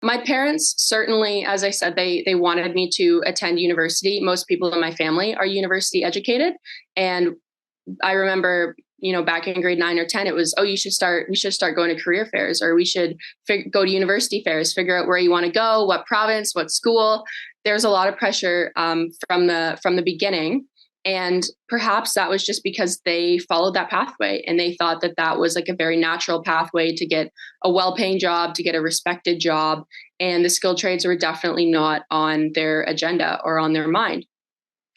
My parents certainly, as I said, they wanted me to attend university. Most people in my family are university educated, and I remember, back in grade 9 or 10, it was, oh, we should start going to career fairs, or we should go to university fairs, figure out where you want to go, what province, what school. There's a lot of pressure from the beginning. And perhaps that was just because they followed that pathway and they thought that that was like a very natural pathway to get a well-paying job, to get a respected job. And the skilled trades were definitely not on their agenda or on their mind.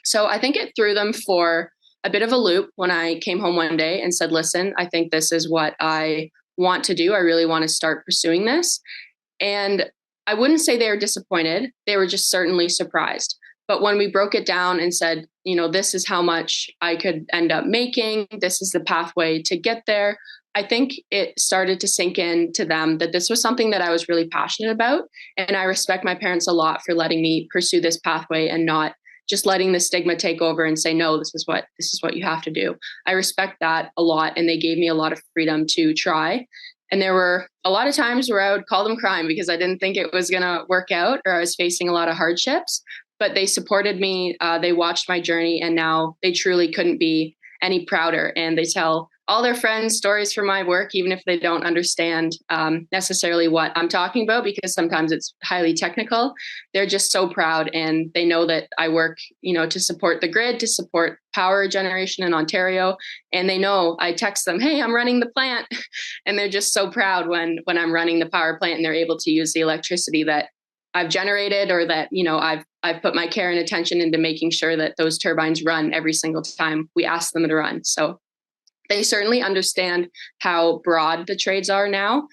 So I think it threw them for a bit of a loop when I came home one day and said, listen, I think this is what I want to do. I really want to start pursuing this. And I wouldn't say they were disappointed. They were just certainly surprised. But when we broke it down and said, this is how much I could end up making, this is the pathway to get there, I think it started to sink in to them that this was something that I was really passionate about. And I respect my parents a lot for letting me pursue this pathway and not just letting the stigma take over and say, no, this is what you have to do. I respect that a lot. And they gave me a lot of freedom to try. And there were a lot of times where I would call them crying because I didn't think it was going to work out, or I was facing a lot of hardships, but they supported me. They watched my journey, and now they truly couldn't be any prouder. And they tell all their friends stories from my work, even if they don't understand necessarily what I'm talking about, because sometimes it's highly technical. They're just so proud, and they know that I work, to support the grid, to support power generation in Ontario. And they know I text them, hey, I'm running the plant. And they're just so proud when I'm running the power plant and they're able to use the electricity that I've generated, or that, I've put my care and attention into making sure that those turbines run every single time we ask them to run. So they certainly understand how broad the trades are now.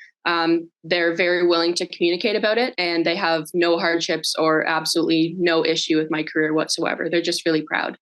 They're very willing to communicate about it, and they have no hardships or absolutely no issue with my career whatsoever. They're just really proud.